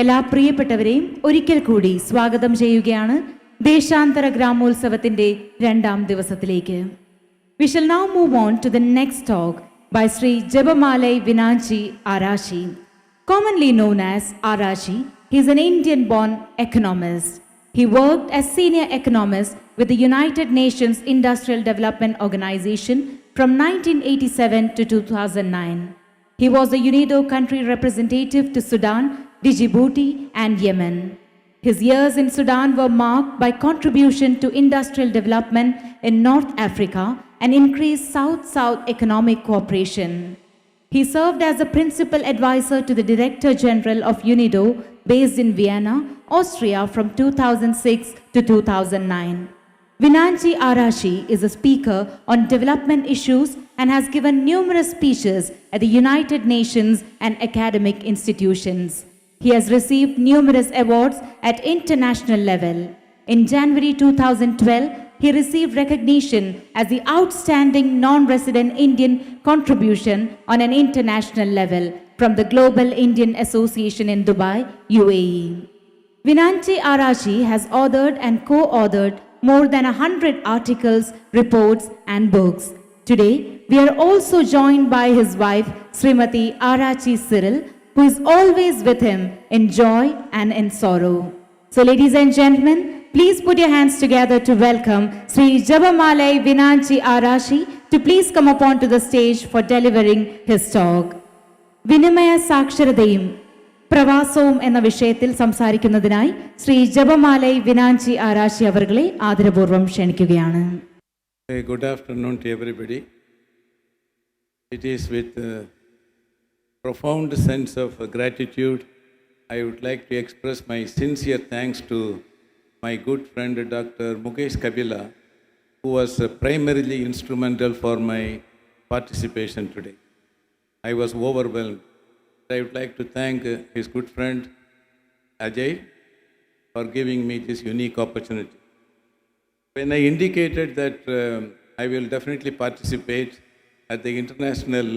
എല്ലാ പ്രിയപ്പെട്ടവരെയും ഒരിക്കൽ കൂടി സ്വാഗതം ചെയ്യുകയാണ് ദേശാന്തര ഗ്രാമോത്സവത്തിന്റെ രണ്ടാം ദിവസത്തിലേക്ക്. We shall now move on to the next talk by Sri Jebamalai Vinanchiarachi. Commonly known as Arachi, he is an Indian-born economist. He worked as senior economist with the United Nations Industrial Development Organization from 1987 to 2009. He was the UNIDO country representative to Sudan, Djibouti and Yemen. His years in Sudan were marked by contribution to industrial development in North Africa and increased South-South economic cooperation. He served as a principal advisor to the Director General of UNIDO based in Vienna, Austria from 2006 to 2009. Vinanchiarachi is a speaker on development issues and has given numerous speeches at the United Nations and academic institutions. He has received numerous awards at international level. In January 2012, he received recognition as the outstanding non-resident Indian contribution on an international level from the Global Indian Association in Dubai, UAE. Vinanchiarachi has authored and co-authored more than 100 articles, reports and books. Today, we are also joined by his wife, Srimati Arachi Cyril, who is always with him in joy and in sorrow. So ladies and gentlemen, please put your hands together to welcome Sri Jebamalai Vinanchiarachi to please come upon to the stage for delivering his talk. വിനിമയ സാക്ഷരതയും പ്രവാസവും എന്ന വിഷയത്തിൽ സംസാരിക്കുന്നതിനായി ശ്രീ ജപമാലൈ വിനാഞ്ചിആരാച്ചി അവർകളെ ആദരപൂർവ്വം ക്ഷണിക്കുകയാണ്. Good afternoon to everybody. It is with a profound sense of gratitude I would like to express my sincere thanks to my good friend Dr. Mukesh Kabila, who was primarily instrumental for my participation today. I was overwhelmed. I would like to thank his good friend Ajay for giving me this unique opportunity. When I indicated that I will definitely participate at the International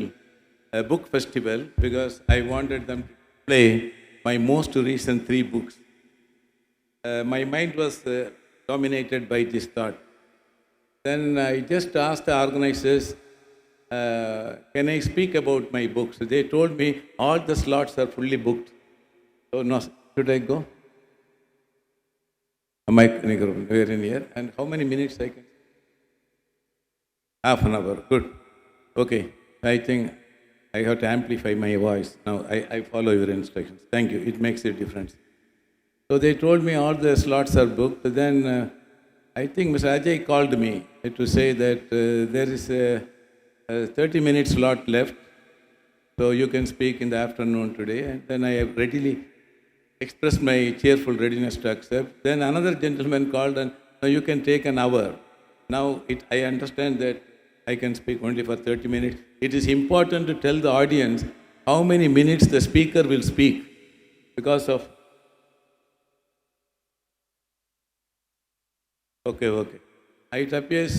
Book Festival because I wanted them to play my most recent 3 books, my mind was dominated by this thought. Then I just asked the organizers, can I speak about my books? They told me all the slots are fully booked. So no, should I go? Am I very near? And how many minutes I can? Half an hour. Good. Okay. I think I have to amplify my voice. Now I follow your instructions. Thank you. It makes a difference. So they told me all the slots are booked. Then I think Mr. Ajay called me to say that there is a 30-minute slot left, so you can speak in the afternoon today. And then I have readily expressed my cheerful readiness to accept. Then another gentleman called and now you can take an hour. Now I understand that I can speak only for 30 minutes. It is important to tell the audience how many minutes the speaker will speak because of... Okay. It appears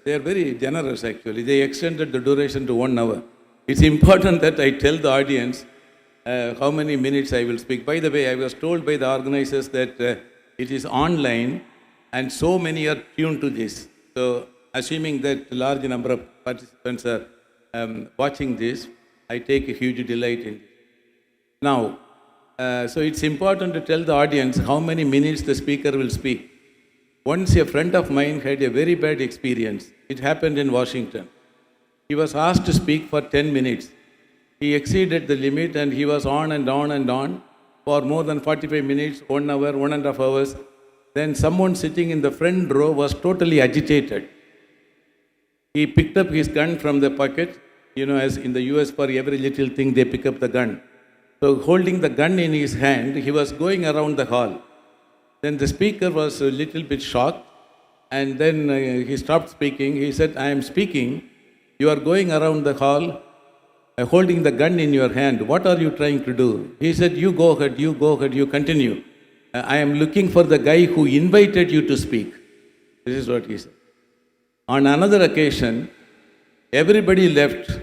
they are very generous actually. They extended the duration to 1 hour. It's important that I tell the audience how many minutes I will speak. By the way, I was told by the organizers that it is online and so many are tuned to this. So assuming that a large number of participants are watching this, I take a huge delight in it. Now, so it's important to tell the audience how many minutes the speaker will speak. Once a friend of mine had a very bad experience. It happened in Washington. He was asked to speak for 10 minutes. He exceeded the limit and he was on and on and on for more than 45 minutes, 1 hour, 1.5 hours. Then someone sitting in the front row was totally agitated. He picked up his gun from the pocket. You know, as in the US, for every little thing they pick up the gun. So holding the gun in his hand, he was going around the hall. Then the speaker was a little bit shocked and then he stopped speaking. He said, I am speaking. You are going around the hall holding the gun in your hand. What are you trying to do? He said, you go ahead, you continue. I am looking for the guy who invited you to speak. This is what he said. On another occasion, everybody left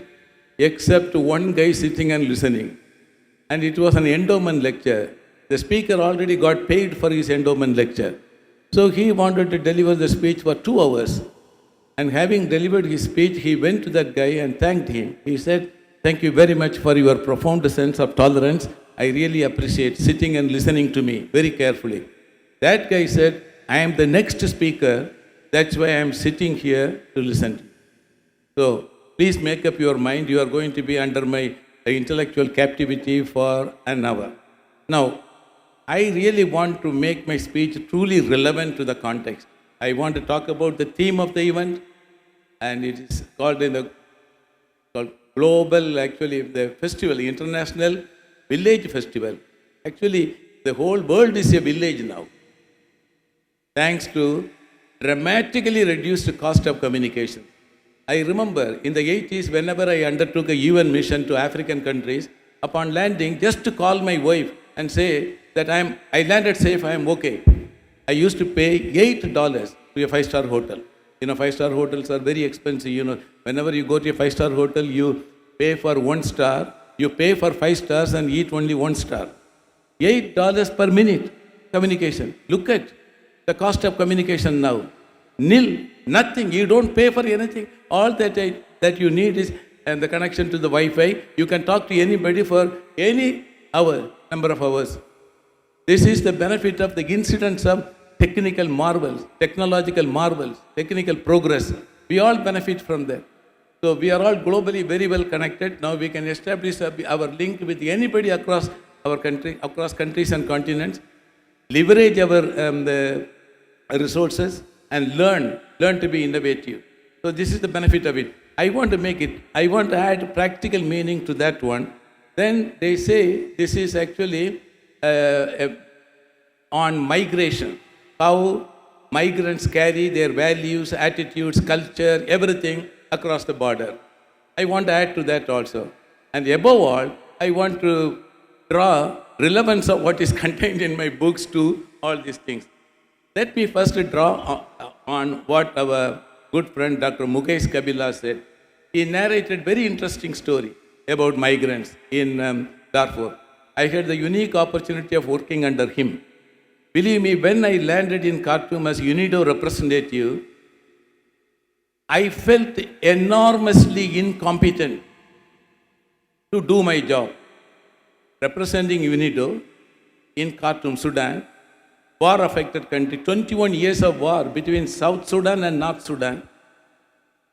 except one guy sitting and listening. And it was an endowment lecture. The speaker already got paid for his endowment lecture. So he wanted to deliver the speech for 2 hours. And having delivered his speech, he went to that guy and thanked him. He said, "Thank you very much for your profound sense of tolerance. I really appreciate sitting and listening to me very carefully." That guy said, "I am the next speaker. That's why I am sitting here to listen to you." So please make up your mind. You are going to be under my intellectual captivity for an hour. Now, I really want to make my speech truly relevant to the context. I want to talk about the theme of the event, and it is called global, actually, the festival, International Village Festival. Actually, the whole world is a village now, thanks to dramatically reduced cost of communication. I remember in the 80s, whenever I undertook a UN mission to African countries, upon landing, just to call my wife and say that I landed safe, I am okay, I used to pay $8 to a 5-star hotel. 5-star hotels are very expensive. Whenever you go to a 5-star hotel, you pay for 1 star, you pay for 5 stars and eat only 1 star. $8 per minute communication. Look at the cost of communication now. Nil, nothing. You don't pay for anything. All that you need is and the connection to the Wi-Fi. You can talk to anybody for any hour, number of hours. This is the benefit of the incidence of technical marvels, technological marvels, technical progress. We all benefit from that. So we are all globally very well connected. Now we can establish our link with anybody across our country, across countries and continents, leverage our the resources and learn to be innovative. So this is the benefit of it. I want to add practical meaning to that one. Then they say this is actually on migration, how migrants carry their values, attitudes, culture, everything across the border. I want to add to that also. And above all, I want to draw relevance of what is contained in my books to all these things. Let me first draw on what our good friend Dr. Mukesh Kabila said. He narrated very interesting story about migrants in Darfur. I had the unique opportunity of working under him. Believe me, when I landed in Khartoum as UNIDO representative, I felt enormously incompetent to do my job. Representing UNIDO in Khartoum, Sudan, war-affected country, 21 years of war between South Sudan and North Sudan,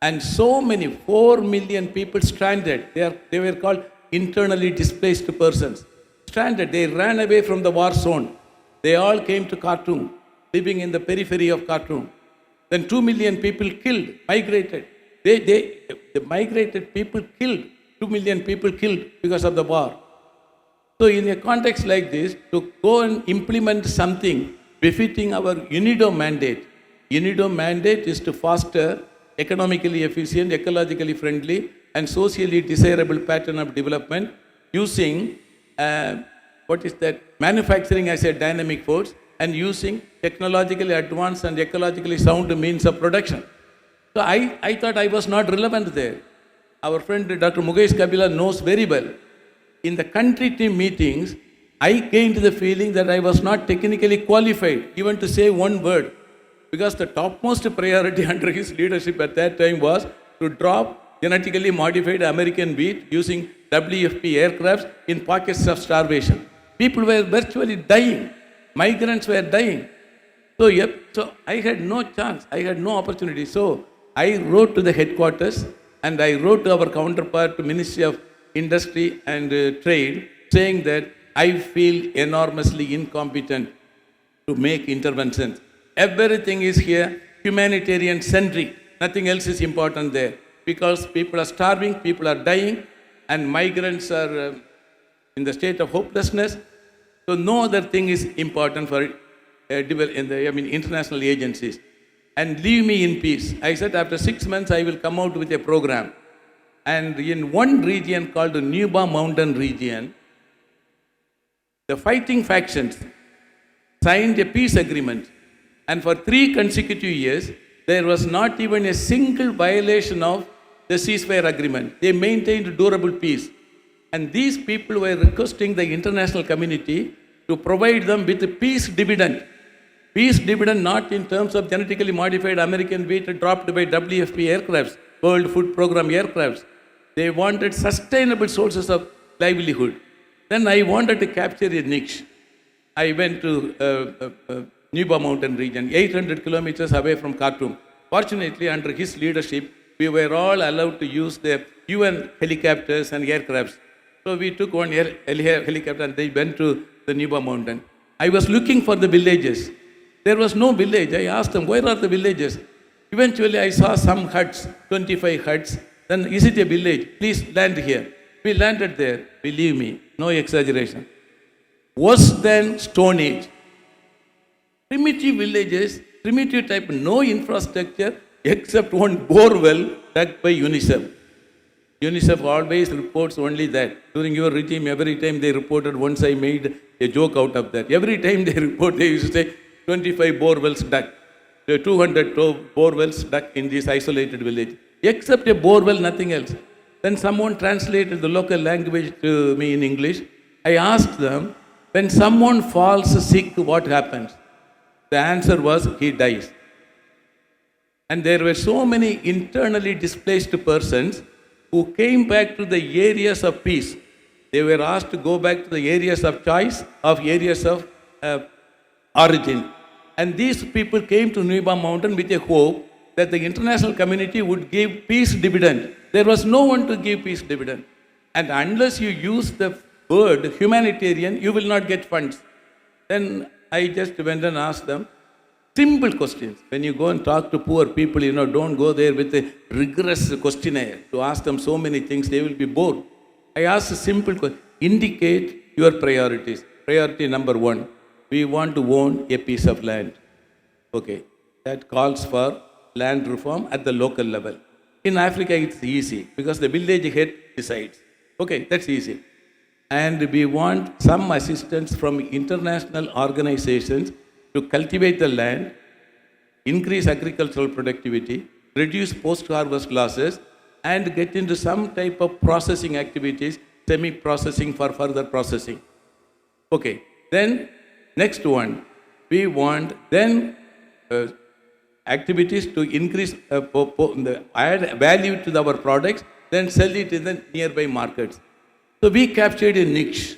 and so many, 4 million people stranded. They were called internally displaced persons. Stranded, they ran away from the war zone. They all came to Khartoum, living in the periphery of Khartoum. Then 2 million people killed, migrated. The migrated people killed, 2 million people killed because of the war. So in a context like this, to go and implement something befitting our UNIDO mandate is to foster economically efficient, ecologically friendly, and socially desirable pattern of development using, manufacturing as a dynamic force and using technologically advanced and ecologically sound means of production. So I thought I was not relevant there. Our friend Dr. Mukesh Kabila knows very well. In the country team meetings, I gained the feeling that I was not technically qualified even to say one word, because the topmost priority under his leadership at that time was to drop genetically modified American wheat using WFP aircrafts in pockets of starvation. People were virtually dying. Migrants were dying. So I had no chance. I had no opportunity. So I wrote to the headquarters and I wrote to our counterpart, to Ministry of Industry and Trade, saying that I feel enormously incompetent to make interventions. Everything is here humanitarian centric. Nothing else is important there, because people are starving, people are dying, and migrants are in the state of hopelessness. So no other thing is important for international agencies. And leave me in peace. I said after 6 months I will come out with a program. And in one region called the Nuba Mountain region, the fighting factions signed a peace agreement. And for 3 consecutive years, there was not even a single violation of the ceasefire agreement. They maintained durable peace. And these people were requesting the international community to provide them with peace dividend. Peace dividend not in terms of genetically modified American wheat dropped by WFP aircrafts, World Food Program aircrafts. They wanted sustainable sources of livelihood. Then I wanted to capture a niche. I went to Nuba Mountain region, 800 kilometers away from Khartoum. Fortunately, under his leadership, we were all allowed to use the UN helicopters and aircrafts. So we took one helicopter and they went to the Nuba Mountain. I was looking for the villages. There was no village. I asked them, where are the villages? Eventually, I saw some huts, 25 huts. Then, is it a village? Please land here. We landed there. Believe me, no exaggeration. Worse than Stone Age. Primitive villages, primitive type, no infrastructure except one bore well dug by UNICEF. UNICEF always reports only that. During your regime, every time they reported, once I made a joke out of that. Every time they report, they used to say 25 bore wells dug. 200 bore wells dug in this isolated village. Except a bore well, nothing else. Then someone translated the local language to me in English. I asked them, when someone falls sick, what happens? The answer was, he dies. And there were so many internally displaced persons who came back to the areas of peace. They were asked to go back to the areas of choice, of areas of origin. And these people came to Nuba Mountain with a hope that the international community would give peace dividend. There was no one to give peace dividend. And unless you use the word humanitarian, you will not get funds. Then I just went and asked them simple questions. When you go and talk to poor people, don't go there with a rigorous questionnaire to ask them so many things, they will be bored. I asked a simple question. Indicate your priorities. Priority number 1, we want to own a piece of land. Okay, that calls for land reform at the local level. In Africa, it's easy because the village head decides. Okay, that's easy. And we want some assistance from international organizations to cultivate the land, increase agricultural productivity, reduce post-harvest losses, and get into some type of processing activities, semi-processing for further processing. Okay, then next one, we want then activities to increase, add value to our products, then sell it in the nearby markets. So we captured a niche.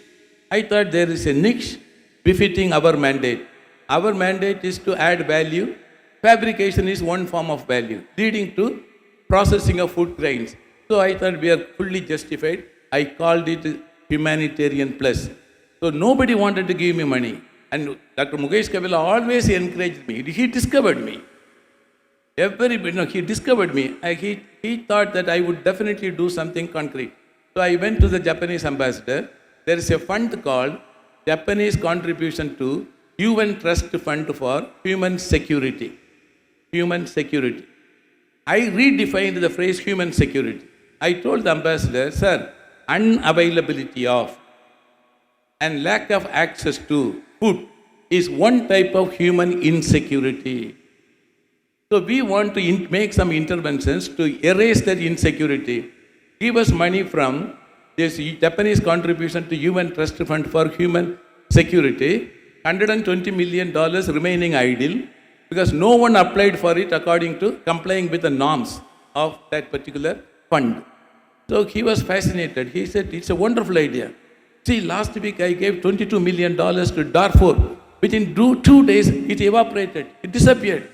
I thought there is a niche befitting our mandate. Our mandate is to add value. Fabrication is one form of value, leading to processing of food grains. So I thought we are fully justified. I called it humanitarian plus. So nobody wanted to give me money. And Dr. Mukesh Kabila always encouraged me. He discovered me. He discovered me. He thought that I would definitely do something concrete. So I went to the Japanese ambassador. There is a fund called Japanese Contribution to UN Trust Fund for Human Security. Human security. I redefined the phrase human security. I told the ambassador, sir, unavailability of and lack of access to food is one type of human insecurity. So we want to make some interventions to erase that insecurity. Give us money from this Japanese contribution to UN Trust Fund for Human Security, $120 million remaining idle because no one applied for it according to complying with the norms of that particular fund. So he was fascinated. He said, it's a wonderful idea. See, last week I gave $22 million to Darfur. Within 2 days, it evaporated. It disappeared.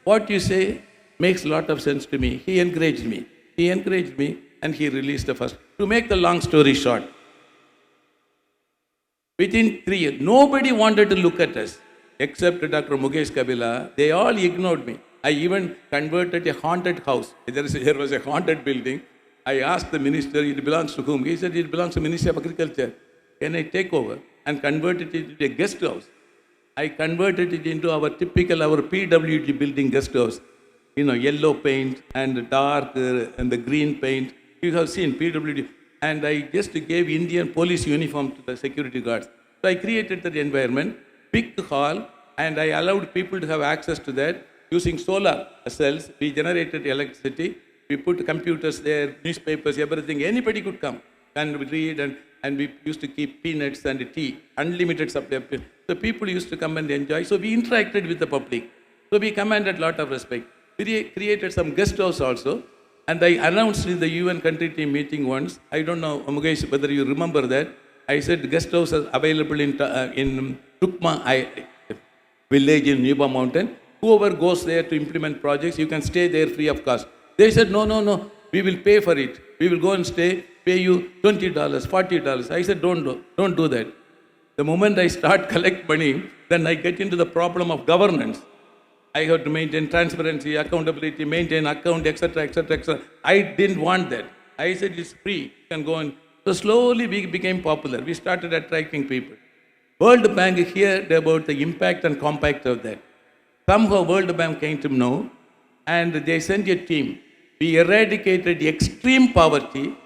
What you say makes a lot of sense to me. He encouraged me. And he released the first. To make the long story short, within 3 years, nobody wanted to look at us except Dr. Mukesh Kabila. They all ignored me. I even converted a haunted house. There was a haunted building. I asked the minister, it belongs to whom? He said, it belongs to Ministry of Agriculture. Can I take over and convert it into a guest house? I converted it into our PWD building guest house. Yellow paint and dark and the green paint. You have seen PWD. And I just gave Indian police uniform to the security guards. So I created that environment, big hall, and I allowed people to have access to that. Using solar cells, we generated electricity. We put computers there, newspapers, everything. Anybody could come and read. And and we used to keep peanuts and tea, unlimited supply of peanuts. So people used to come and enjoy. So we interacted with the public. So we commanded a lot of respect. We created some guest house also. And I announced in the UN country team meeting once, I don't know, Mukesh, whether you remember that, I said guest house is available in Tukma village in Yuba mountain. Whoever goes there to implement projects, you can stay there free of cost. They said, no, we will pay for it. We will go and stay, pay you $20, $40. I said, don't do that. The moment I start collect money, then I get into the problem of governance. I have to maintain transparency, accountability, maintain account, etc., etc., etc. I didn't want that. I said, it's free. You can go and... So slowly we became popular. We started attracting people. World Bank heard about the impact and compact of that. Somehow World Bank came to know, and they sent a team. We eradicated extreme poverty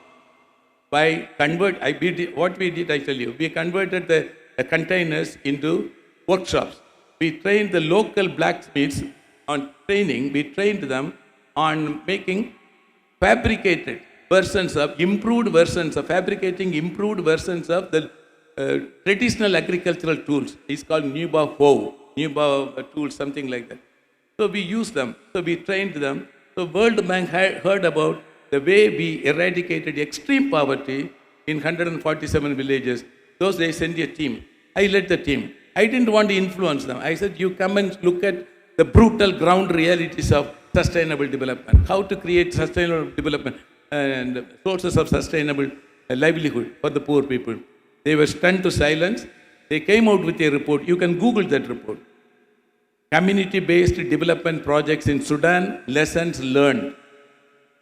by what we did, I tell you. We converted the containers into workshops. We trained the local blacksmiths on training. We trained them on making fabricated versions of, fabricating improved versions of the traditional agricultural tools. It's called Nuba tools, something like that. So we used them. So we trained them. So World Bank heard about the way we eradicated extreme poverty in 147 villages. Those days sent a team. I led the team. I didn't want to influence them. I said, you come and look at the brutal ground realities of sustainable development, how to create sustainable development and sources of sustainable livelihood for the poor people. They were stunned to silence. They came out with a report. You can Google that report. Community-based development projects in Sudan, lessons learned.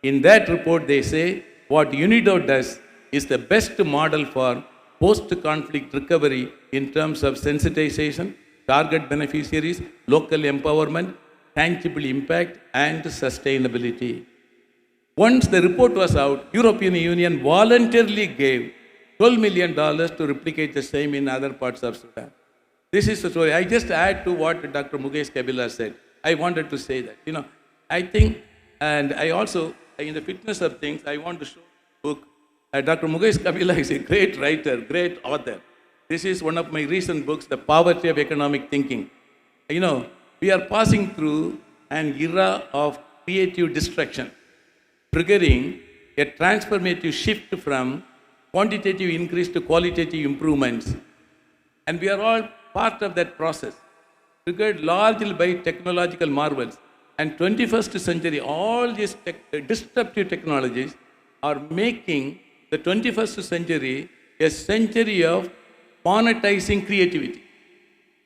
In that report, they say what UNIDO does is the best model for post-conflict recovery in terms of sensitization, target beneficiaries, local empowerment, tangible impact, and sustainability. Once the report was out, European Union voluntarily gave $12 million to replicate the same in other parts of Sudan. This is the story. I just add to what Dr. Mukesh Kabila said. I wanted to say that. I think, and I also, in the fitness of things, I want to show the book. Dr. Mukesh Kabila is a great writer, great author. This is one of my recent books, The Poverty of Economic Thinking. We are passing through an era of creative destruction, triggering a transformative shift from quantitative increase to qualitative improvements. And we are all part of that process, triggered largely by technological marvels. And 21st century, all these disruptive technologies are making the 21st century a century of monetizing creativity.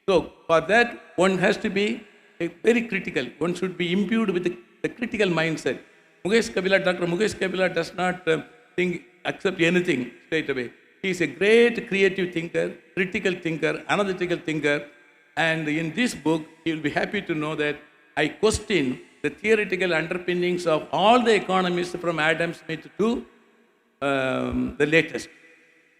So for that, one has to be very critical. One should be imbued with the critical mindset. Dr. Mukesh Kabila does not accept anything straight away. He is a great creative thinker, critical thinker, analytical thinker. And in this book, you will be happy to know that I question the theoretical underpinnings of all the economists from Adam Smith to the latest.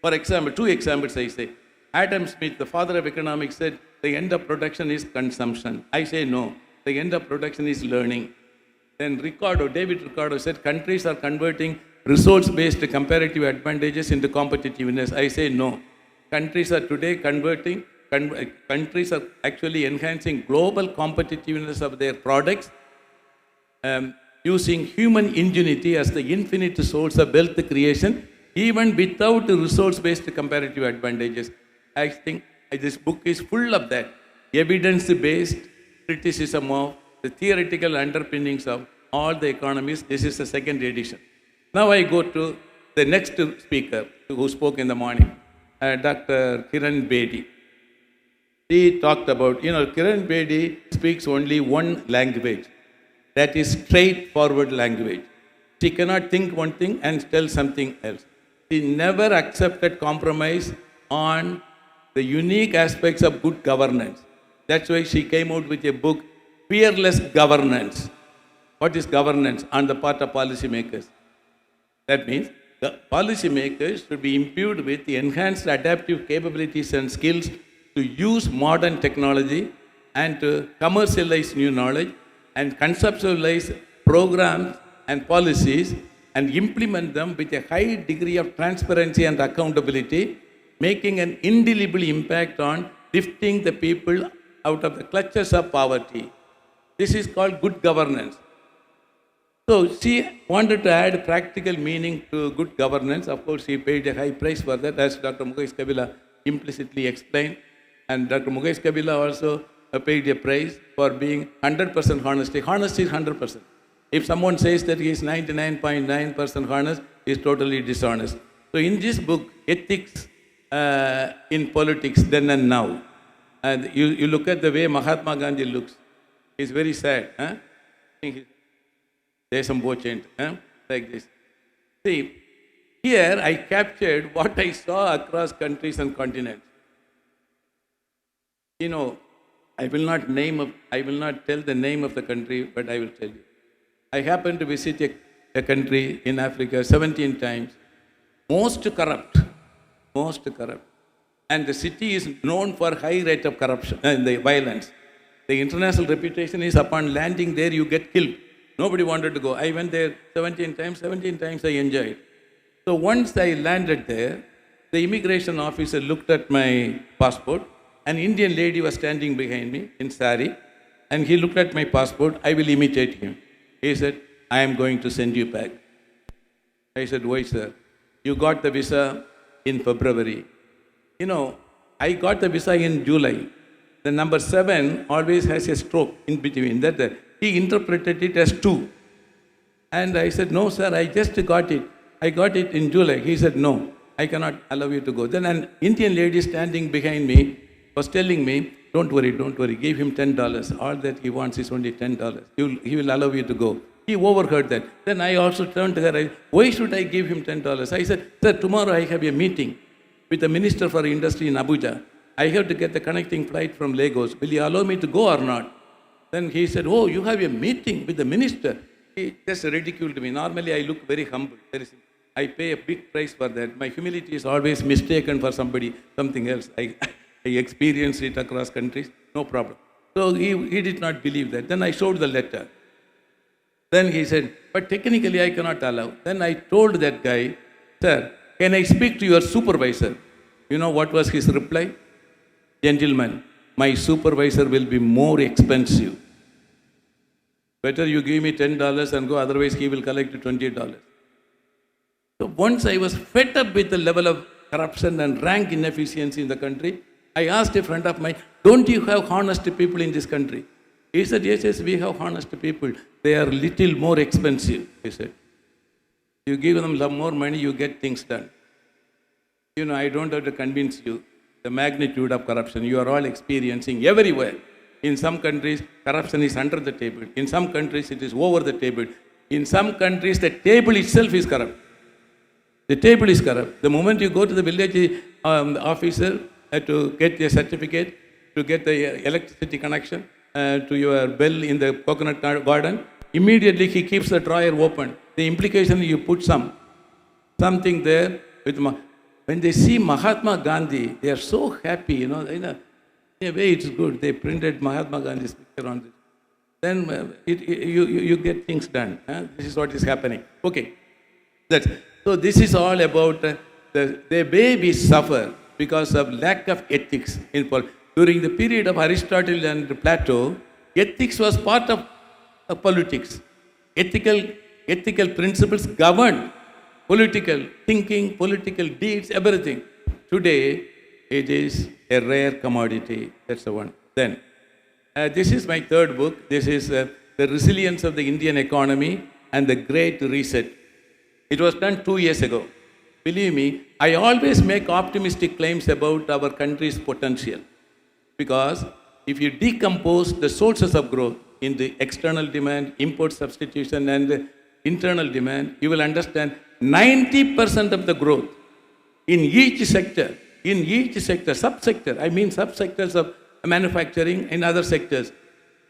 For example, 2 examples I say. Adam Smith, the father of economics, said the end of production is consumption. I say no, the end of production is learning. Then David Ricardo said countries are converting resource-based comparative advantages into competitiveness. I say no. Countries are today countries are actually enhancing global competitiveness of their products, using human ingenuity as the infinite source of wealth creation, even without resource-based comparative advantages. I think this book is full of that, evidence-based criticism of the theoretical underpinnings of all the economists. This is the 2nd edition. Now I go to the next speaker who spoke in the morning, Dr. Kiran Bedi. He talked about, Kiran Bedi speaks only one language, that is straightforward language. She cannot think one thing and tell something else. She never accepted compromise on the unique aspects of good governance. That's why she came out with a book, Fearless Governance. What is governance on the part of policymakers? That means the policymakers should be imbued with the enhanced adaptive capabilities and skills to use modern technology and to commercialize new knowledge and conceptualize programs and policies and implement them with a high degree of transparency and accountability, making an indelible impact on lifting the people out of the clutches of poverty. This is called good governance. So she wanted to add practical meaning to good governance. Of course, she paid a high price for that, as Dr. Mukesh Kabila implicitly explained. And Dr. Mukesh Kabila also paid a price for being 100% honesty. Honesty is 100%. If someone says that he is 99.9% honest, he is totally dishonest. So in this book, Ethics in Politics, Then and Now, and you look at the way Mahatma Gandhi looks, he's very sad. Huh? There's some bochent, like this. See, here I captured what I saw across countries and continents. You know, I will not tell the name of the country, but I will tell you. I happened to visit a country in Africa 17 times, most corrupt. And the city is known for high rate of corruption and the violence. The international reputation is upon landing there, you get killed. Nobody wanted to go. I went there 17 times I enjoyed. So once I landed there, the immigration officer looked at my passport. An Indian lady was standing behind me in sari, and he looked at my passport. I will imitate him. He said, I am going to send you back. I said, why, sir? You got the visa in February. You know, I got the visa in July. The number 7 always has a stroke in between. That he interpreted it as 2. And I said, no, sir, I just got it. I got it in July. He said, no, I cannot allow you to go. Then an Indian lady standing behind me was telling me, don't worry, give him $10. All that he wants is only $10. He will allow you to go. He overheard that. Then I also turned to her, why should I give him $10? I said, sir, tomorrow I have a meeting with the Minister for Industry in Abuja. I have to get the connecting flight from Lagos. Will you allow me to go or not? Then he said, oh, you have a meeting with the minister. He just ridiculed me. Normally I look very humble. I pay a big price for that. My humility is always mistaken for something else. I experienced it across countries, no problem. So he did not believe that. Then I showed the letter. Then he said, but technically I cannot allow. Then I told that guy, sir, can I speak to your supervisor? You know what was his reply? Gentlemen, my supervisor will be more expensive. Better you give me $10 and go, otherwise he will collect $20. So once I was fed up with the level of corruption and rank inefficiency in the country, I asked a friend of mine, don't you have honest people in this country? He said, yes, we have honest people. They are little more expensive, he said. You give them some more money, you get things done. You know, I don't have to convince you the magnitude of corruption. You are all experiencing everywhere. In some countries, corruption is under the table. In some countries, it is over the table. In some countries, the table itself is corrupt. The table is corrupt. The moment you go to the village officer to get a certificate, to get the electricity connection to your bell in the coconut garden, immediately he keeps the drawer open. The implication you put something there. When they see Mahatma Gandhi, they are so happy, in a way it's good. They printed Mahatma Gandhi's picture on this. Then you get things done. This is what is happening. Okay. So this is all about the way we suffer because of lack of ethics in politics. During the period of Aristotle and Plato, ethics was part of politics. Ethical principles governed political thinking, political deeds, everything. Today, it is a rare commodity. That's the one. Then, this is my third book. This is The Resilience of the Indian Economy and the Great Reset. It was done 2 years ago. Believe me, I always make optimistic claims about our country's potential. Because if you decompose the sources of growth in the external demand, import substitution, and the internal demand, you will understand 90% of the growth in each sector, subsectors of manufacturing and other sectors,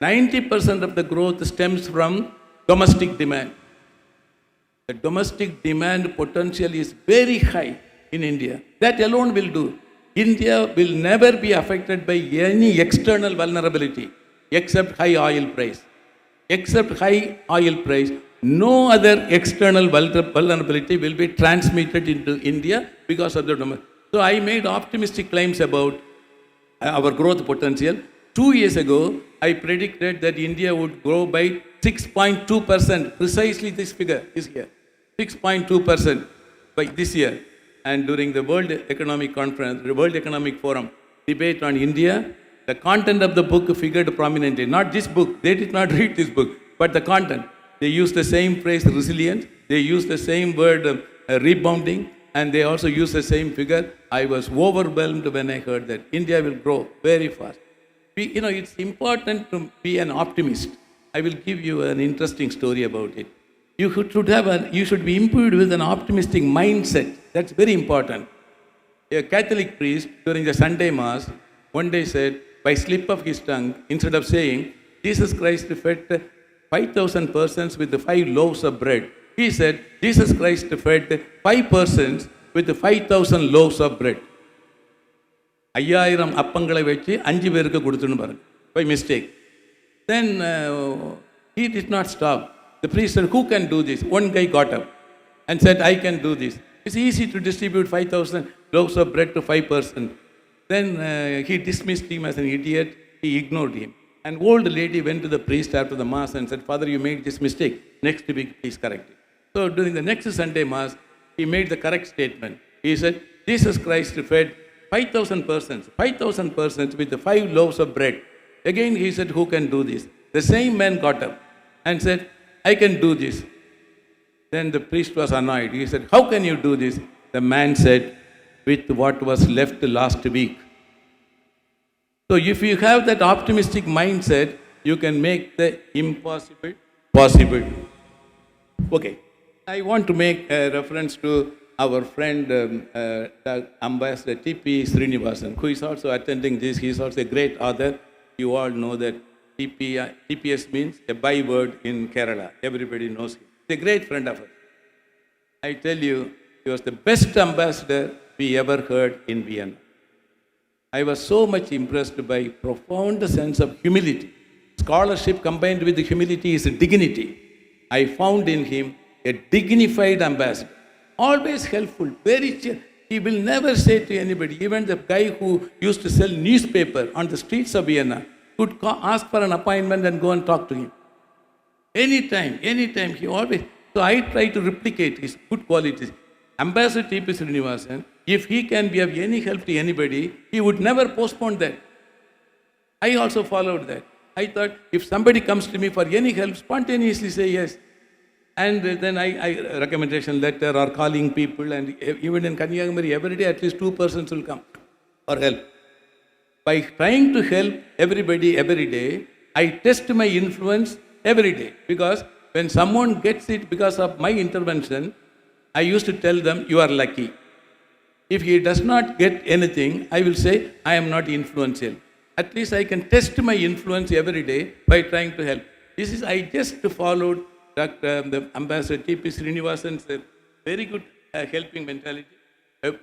90% of the growth stems from domestic demand. The domestic demand potential is very high in India. That alone will do. India will never be affected by any external vulnerability except high oil price. Except high oil price, no other external vulnerability will be transmitted into India because of the domestic. So I made optimistic claims about our growth potential. 2 years ago, I predicted that India would grow by 6.2%, precisely this figure is here, 6.2% by this year. And during the World Economic Conference, the World Economic Forum debate on India, the content of the book figured prominently. Not this book, they did not read this book, but the content. They used the same phrase, resilient, they used the same word, rebounding, and they also used the same figure. I was overwhelmed when I heard that India will grow very fast. It's important to be an optimist. I will give you an interesting story about it. You should be imbued with an optimistic mindset. That's very important. A Catholic priest during the Sunday Mass one day said, by slip of his tongue, instead of saying, Jesus Christ fed 5,000 persons with the 5 loaves of bread, he said, Jesus Christ fed 5 persons with the 5,000 loaves of bread. 5000 அப்பங்களை வச்சு 5 பேருக்கு கொடுத்துன்னு பாருங்க, by mistake. Then he did not stop. The priest said, who can do this? One guy got up and said, I can do this. It's easy to distribute 5,000 loaves of bread to 5 persons. Then he dismissed him as an idiot. He ignored him. An old lady went to the priest after the Mass and said, Father, you made this mistake. Next week, please correct it. So during the next Sunday Mass, he made the correct statement. He said, Jesus Christ fed 5,000 persons with the 5 loaves of bread. Again, he said, who can do this? The same man got up and said, I can do this. Then the priest was annoyed. He said, how can you do this? The man said, with what was left last week. So if you have that optimistic mindset, you can make the impossible possible. Okay, I want to make a reference to our friend Ambassador T.P. Srinivasan, who is also attending this. He is also a great author. You all know that TPS means a byword in Kerala. Everybody knows him. He's a great friend of ours. I tell you, he was the best ambassador we ever heard in Vienna. I was so much impressed by profound sense of humility. Scholarship combined with humility is dignity. I found in him a dignified ambassador, always helpful, very chill. He will never say to anybody, even the guy who used to sell newspaper on the streets of Vienna could ask for an appointment and go and talk to him. Anytime, he always. So I try to replicate his good qualities. Ambassador T.P. Srinivasan, if he can be of any help to anybody, he would never postpone that. I also followed that. I thought, if somebody comes to me for any help, spontaneously say yes. And then I recommendation letter or calling people, and even in Kanyakumari, every day at least 2 persons will come for help. By trying to help everybody every day, I test my influence every day. Because when someone gets it because of my intervention, I used to tell them, you are lucky. If he does not get anything, I will say, I am not influential. At least I can test my influence every day by trying to help. I just followed the Ambassador T.P. Srinivasan's very good helping mentality.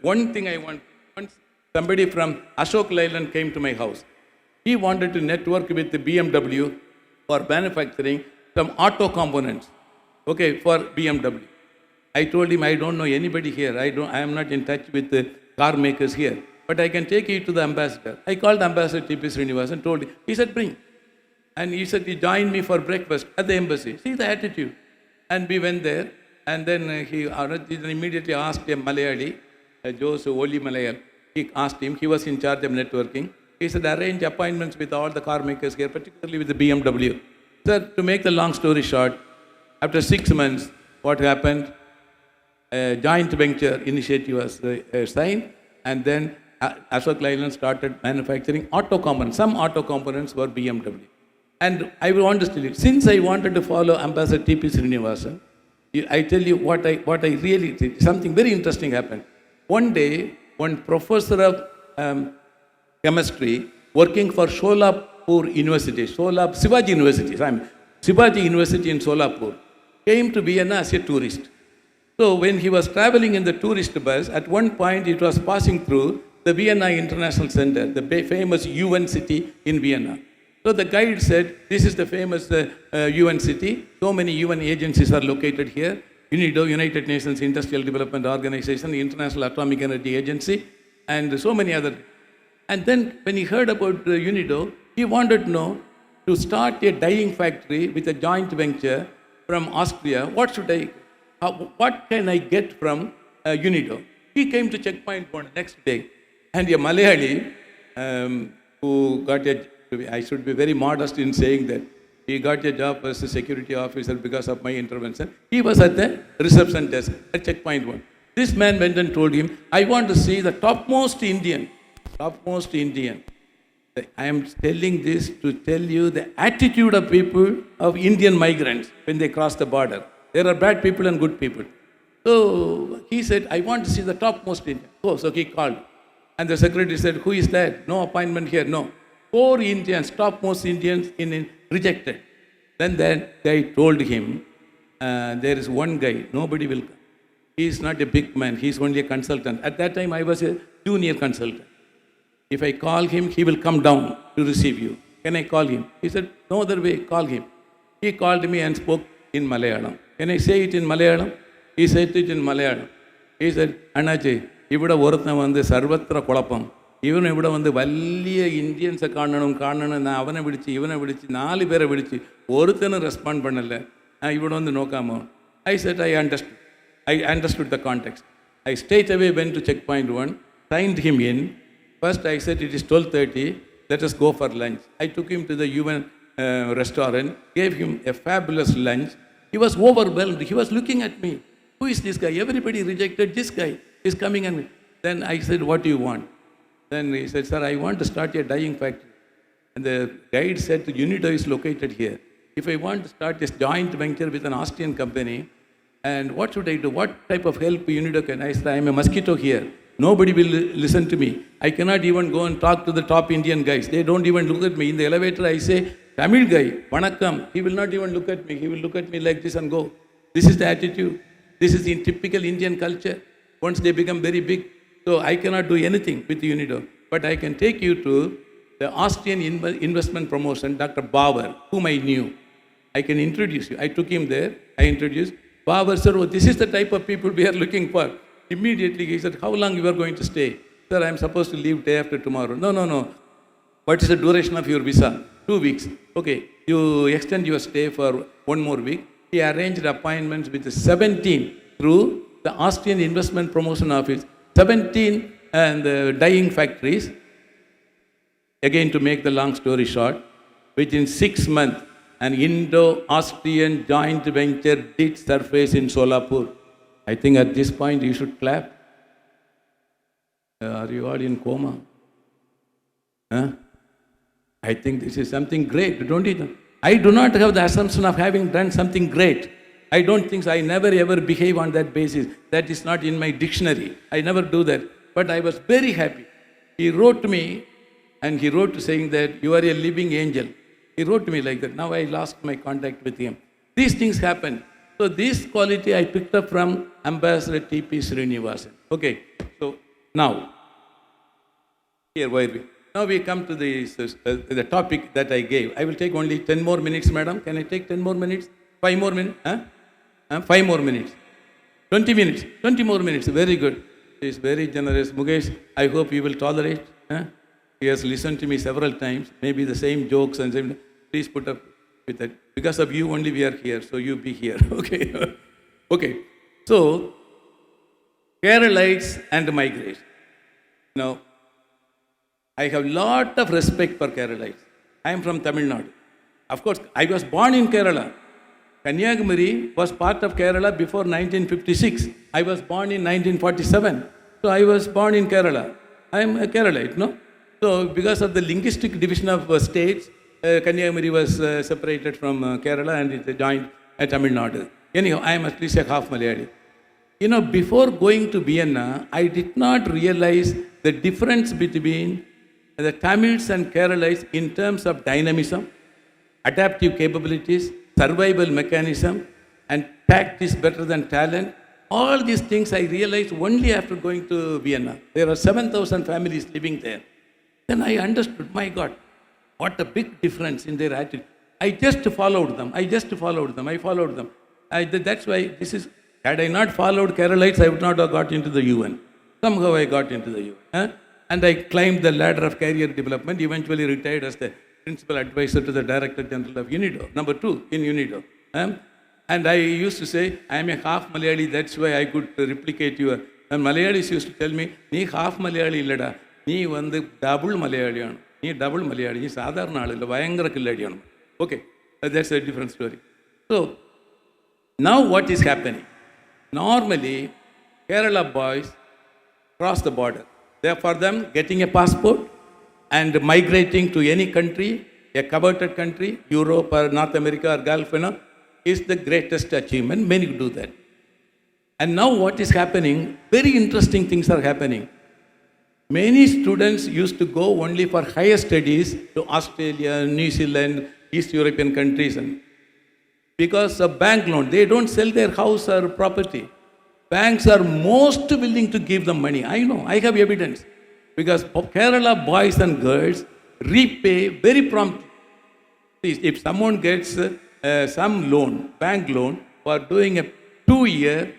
One thing I want, once somebody from Ashok Leyland came to my house. He wanted to network with the BMW for manufacturing some auto components, for BMW. I told him, I don't know anybody here. I am not in touch with the car makers here. But I can take you to the ambassador. I called Ambassador T.P. Srinivasan, told him. He said, bring. And he said, he joined me for breakfast at the embassy. See the attitude. And we went there. And then he immediately asked a Malayali, Joseph Oli Malayal. He asked him, he was in charge of networking. He said, arrange appointments with all the car makers here, particularly with the BMW. Sir, to make the long story short, after 6 months, what happened? A joint venture initiative was signed, and then Ashok Leyland started manufacturing auto components. Some auto components were BMW. And I want to tell you, since I wanted to follow Ambassador T.P. Srinivasan, I tell you what I really did. Something very interesting happened. One day, one professor of chemistry working for Solapur University, Shivaji University in Solapur, came to Vienna as a tourist. So when he was traveling in the tourist bus, at one point it was passing through the Vienna International Center, the famous UN city in Vienna. So the guide said, this is the famous UN city. So many UN agencies are located here. UNIDO, United Nations Industrial Development Organization, International Atomic Energy Agency, and so many other. And then when he heard about UNIDO, he wanted to know to start a dyeing factory with a joint venture from Austria. What can I get from UNIDO? He came to checkpoint one next day, and a Malayali who got I should be very modest in saying that he got a job as a security officer because of my intervention. He was at the reception desk at checkpoint one. This man went and told him, I want to see the topmost Indian. I am telling this to tell you the attitude of people, of Indian migrants when they cross the border. There are bad people and good people. So he said, I want to see the topmost Indian. Oh, so he called. And the secretary said, who is that? No appointment here, no. 4 Indians, topmost Indians, rejected. Then that guy told him, there is one guy, nobody will come. He is not a big man, he is only a consultant. At that time, I was a junior consultant. If I call him, he will come down to receive you. Can I call him? He said, no other way, call him. He called me and spoke in Malayalam. Can I say it in Malayalam? He said it in Malayalam. He said, Annachi, ivida oruthan vandu sarvatra kolappam. Even ivida vandu valliya Indians kaananum na avana vidichi, ivana vidichi, 4 pera vidichi, oruthanu respond pannala. Ivida vandu nokama. I said, I understood the context. I straight away went to checkpoint 1, signed him in. First I said, it is 12:30, let us go for lunch. I took him to the UN restaurant, gave him a fabulous lunch. He was overwhelmed. He was looking at me. Who is this guy? Everybody rejected this guy. He's coming and then I said, what do you want? Then he said, sir, I want to start a dyeing factory. And the guide said, UNIDO is located here. If I want to start this joint venture with an Austrian company, and what should I do? What type of help UNIDO can? I said, I am a mosquito here. Nobody will listen to me. I cannot even go and talk to the top Indian guys. They don't even look at me. In the elevator, I say, Tamil guy, vanakkam. He will not even look at me. He will look at me like this and go. This is the attitude. This is in typical Indian culture. Once they become very big, so I cannot do anything with UNIDO. But I can take you to the Austrian investment promotion, Dr. Bauer, whom I knew. I can introduce you. I took him there. I introduced. Bauer said, oh, this is the type of people we are looking for. Immediately he said, how long you are going to stay? Sir, I am supposed to leave day after tomorrow. No. What is the duration of your visa? 2 weeks. Okay, you extend your stay for 1 more week. He arranged appointments with 17 through the Austrian Investment Promotion Office. 17 and dyeing factories. Again, to make the long story short, within 6 months, an Indo-Austrian joint venture did surface in Solapur. I think at this point you should clap. Are you all in coma? Huh? I think this is something great, don't you know? I do not have the assumption of having done something great. I don't think so. I never ever behave on that basis. That is not in my dictionary. I never do that. But I was very happy. He wrote to me, and he wrote saying that you are a living angel. He wrote to me like that. Now I lost my contact with him. These things happen. So this quality I picked up from Ambassador T.P. Srinivasan. Okay, so now, here where we... Now we come to the topic that I gave. I will take only 10 more minutes, madam. Can I take 10 more minutes? 5 more minutes? 5 more minutes. 20 minutes. 20 more minutes. Very good. He is very generous. Mukesh, I hope you will tolerate. He has listened to me several times. Maybe the same jokes and same... Please put up with that. Because of you only we are here, so you be here. Okay. Okay. So, Keralites and migration. Now, I have lot of respect for Keralites. I am from Tamil Nadu. Of course, I was born in Kerala. Kanyakumari was part of Kerala before 1956. I was born in 1947. So I was born in Kerala. I am a Keralite, no? So because of the linguistic division of states, Kanyakumari was separated from Kerala and it joined Tamil Nadu. Anyhow, I am at least a half Malayali. You know, before going to Vienna, I did not realize the difference between the Tamils and Keralites in terms of dynamism, adaptive capabilities, survival mechanism, and tact is better than talent. All these things I realized only after going to Vienna. There are 7,000 families living there. Then I understood, my God, What a big difference in their attitude. I just followed them. I followed them. That's why this is, had I not followed Keralites, I would not have got into the UN. Somehow I got into the UN. And I climbed the ladder of career development, eventually retired as the principal advisor to the Director General of UNIDO, number 2 in UNIDO. And I used to say, I am a half Malayali, that's why I could replicate you. And Malayalis used to tell me, nee half Malayali illada, nee vandu double Malayaliyanu. Nee double Malayali, nee sadharana aalilla, vayangara killadiyanu. Okay, that's a different story. So, now what is happening? Normally, Kerala boys cross the border. For them, getting a passport and migrating to any country, a coveted country, Europe or North America or Gulf, is the greatest achievement. Many do that. And now what is happening, very interesting things are happening. Many students used to go only for higher studies to Australia, New Zealand, East European countries. And because of bank loan, they don't sell their house or property. Banks are most willing to give them money. I know, I have evidence. Because Kerala boys and girls repay very promptly. If someone gets some loan, bank loan, for doing a 2-year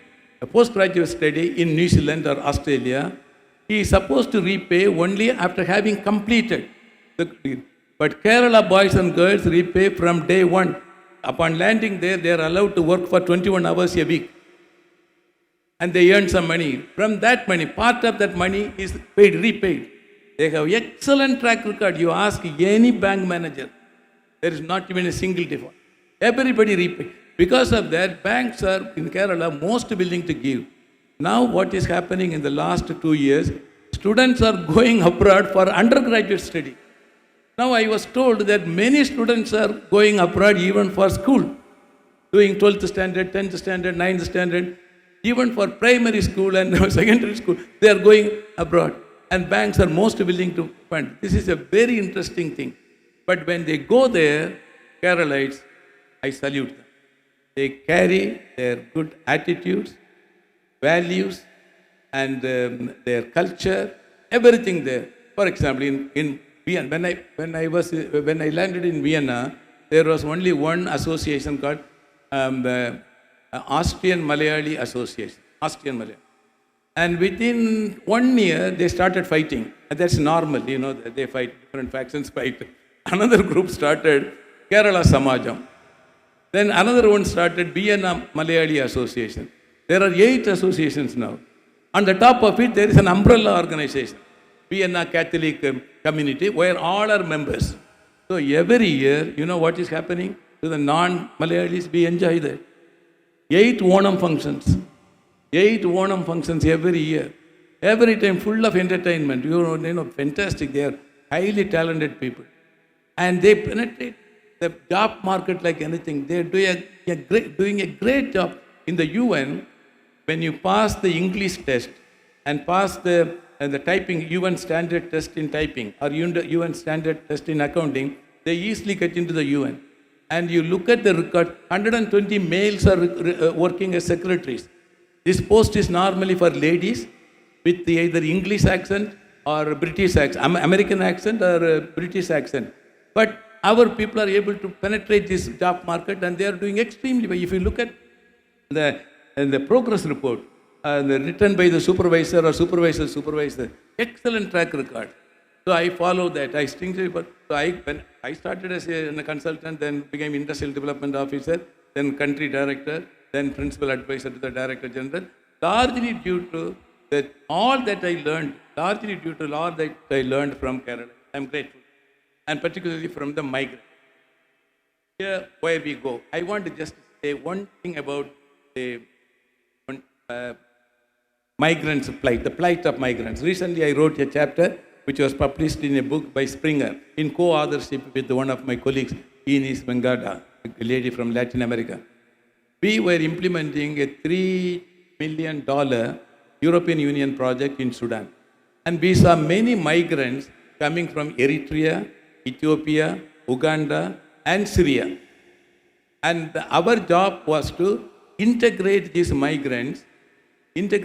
postgraduate study in New Zealand or Australia, he is supposed to repay only after having completed the degree. But Kerala boys and girls repay from day one. Upon landing there, they are allowed to work for 21 hours a week. And they earn some money. From that money, part of that money is paid, repaid. They have excellent track record. You ask any bank manager, there is not even a single default. Everybody repay. Because of that, banks are in Kerala most willing to give. Now what is happening in the last 2 years, students are going abroad for undergraduate study. Now I was told that many students are going abroad even for school, doing 12th standard, 10th standard, 9th standard. Even for primary school and secondary school, they are going abroad. And banks are most willing to fund. This is a very interesting thing. But when they go there, Keralites, I salute them. They carry their good attitudes, values, and their culture, everything there. For example, in Vienna, when I landed in Vienna, there was only one association called Austrian Malayali Association, Austrian Malayali. And within 1 year, they started fighting. And that's normal, they fight, different factions fight. Another group started Kerala Samajam. Then another one started Vienna Malayali Association. There are 8 associations now. On the top of it, there is an umbrella organization, Vienna Catholic Community, where all are members. So every year, you know what is happening to the non-Malayalis? We enjoy that. 8 Onam functions. 8 Onam functions every year. Every time full of entertainment. Fantastic. They are highly talented people. And they penetrate the job market like anything. They are doing a great job. In the UN, when you pass the English test and pass the typing, UN standard test in typing or UN standard test in accounting, they easily get into the UN. And you look at the record, 120 males are working as secretaries. This post is normally for ladies with either English accent or British accent, American accent or British accent. But our people are able to penetrate this job market and they are doing extremely well. If you look at the progress report written by the supervisor or supervisor, excellent track record. So I follow that. When I started as a consultant, then became industrial development officer, then country director, then principal advisor to the director general. Largely due to all that I learned from Kerala. I'm grateful. And particularly from the migrants. Here, where we go, I want to just say one thing about the migrants' plight, the plight of migrants. Recently, I wrote a chapter which was published in a book by Springer in co-authorship with one of my colleagues, Ines Bengada, a lady from Latin America. We were implementing a $3 million European Union project in Sudan. And we saw many migrants coming from Eritrea, Ethiopia, Uganda, and Syria. And our job was to integrate these migrants into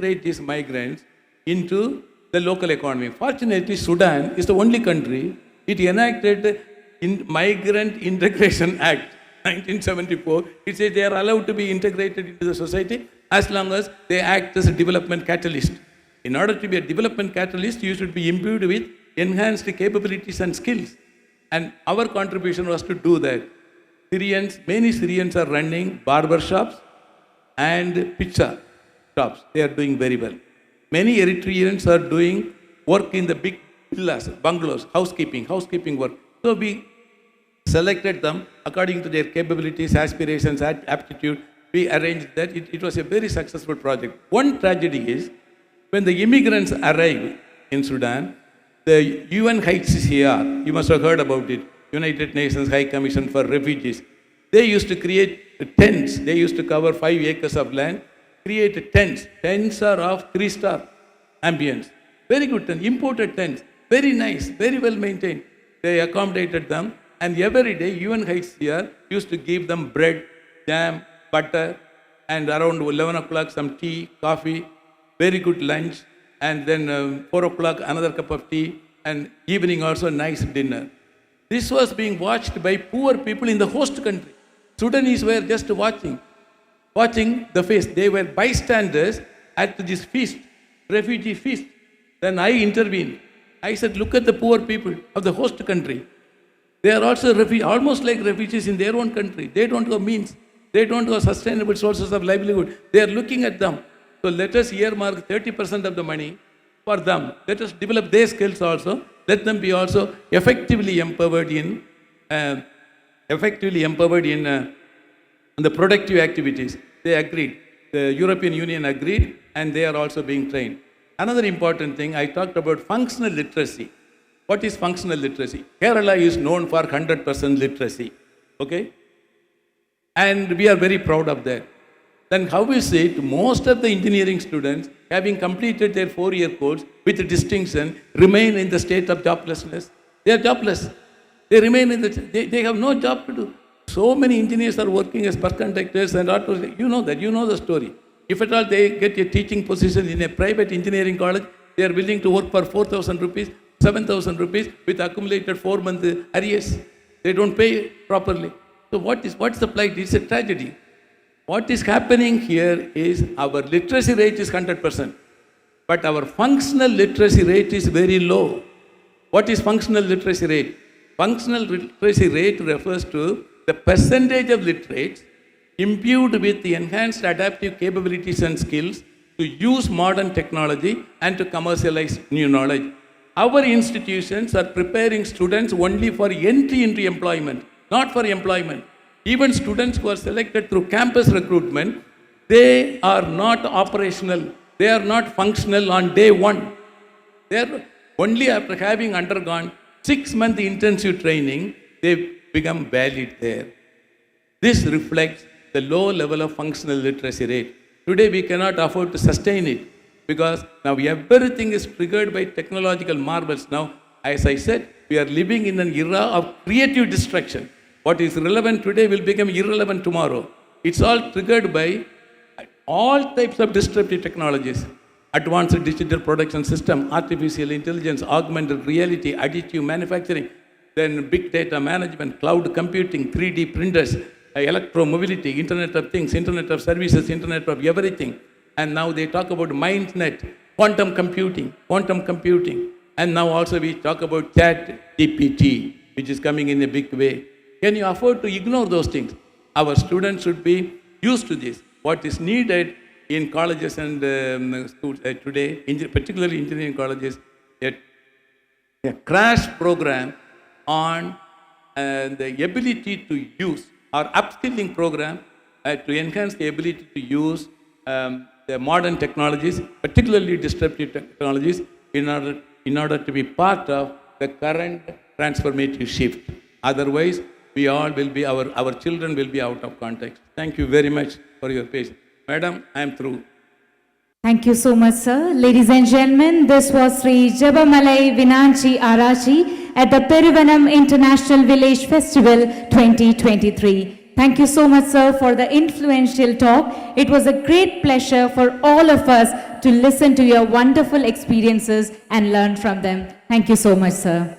the local economy. Fortunately, Sudan is the only country, it enacted Migrant Integration Act, 1974, it says they are allowed to be integrated into the society as long as they act as a development catalyst. In order to be a development catalyst, you should be imbued with enhanced capabilities and skills. And our contribution was to do that. Many Syrians are running barber shops and pizza shops. They are doing very well. Many Eritreans are doing work in the big villas, bungalows, housekeeping work. So we selected them according to their capabilities, aspirations, aptitude. We arranged that. It was a very successful project. One tragedy is when the immigrants arrive in Sudan, the UNHCR, you must have heard about it, United Nations High Commission for Refugees, they used to create tents. They used to cover 5 acres of land, create tents. Tents are of 3-star ambience. Very good tents, imported tents, very nice, very well maintained. They accommodated them, and every day UNHCR used to give them bread, jam, butter, and around 11 o'clock some tea, coffee, very good lunch, and then 4 o'clock another cup of tea, and evening also nice dinner. This was being watched by poor people in the host country. Sudanese were just watching the feast. They were bystanders at this feast, refugee feast. Then I intervened. I said, look at the poor people of the host country. They are also almost like refugees in their own country. They don't have means. They don't have sustainable sources of livelihood. They are looking at them. So let us earmark 30% of the money for them. Let us develop their skills also. Let them be also effectively empowered in the productive activities. They agreed. The European Union agreed, and they are also being trained. Another important thing, I talked about functional literacy. What is functional literacy? Kerala is known for 100% literacy. Okay? And we are very proud of that. Then how is it most of the engineering students, having completed their 4-year course with distinction, remain in the state of joblessness? They are jobless. They remain in they have no job to do. So many engineers are working as bus conductors and autos. You know that, you know the story. If at all they get a teaching position in a private engineering college, they are willing to work for 4,000 rupees, 7,000 rupees with accumulated 4-month arrears. They don't pay properly. So what's the plight? It's a tragedy. What is happening here is our literacy rate is 100%, but our functional literacy rate is very low. What is functional literacy rate? Functional literacy rate refers to the percentage of literates imbued with the enhanced adaptive capabilities and skills to use modern technology and to commercialize new knowledge. Our institutions are preparing students only for entry into employment, not for employment. Even students who are selected through campus recruitment, they are not operational. They are not functional on day one. They are only after having undergone 6-month intensive training, they become valid there. This reflects the low level of functional literacy rate. Today we cannot afford to sustain it because now everything is triggered by technological marvels. Now, as I said, we are living in an era of creative destruction. What is relevant today will become irrelevant tomorrow. It's all triggered by all types of disruptive technologies. Advanced digital production system, artificial intelligence, augmented reality, additive manufacturing, then big data management, cloud computing, 3D printers, electromobility, Internet of Things, Internet of Services, Internet of everything. And now they talk about MindNet, quantum computing. And now also we talk about ChatGPT, which is coming in a big way. Can you afford to ignore those things? Our students should be used to this. What is needed in colleges and schools today, particularly engineering colleges, a crash program on the ability to use, or upskilling program to enhance the ability to use the modern technologies, particularly disruptive technologies, in order to be part of the current transformative shift. Otherwise, we all will be, our children will be out of context. Thank you very much for your patience. Madam, I am through. Thank you so much, sir. Ladies and gentlemen, this was Sri Jebamalai Vinanchiarachi at the Peruvanam International Village Festival 2023. Thank you so much, sir, for the influential talk. It was a great pleasure for all of us to listen to your wonderful experiences and learn from them. Thank you so much, sir.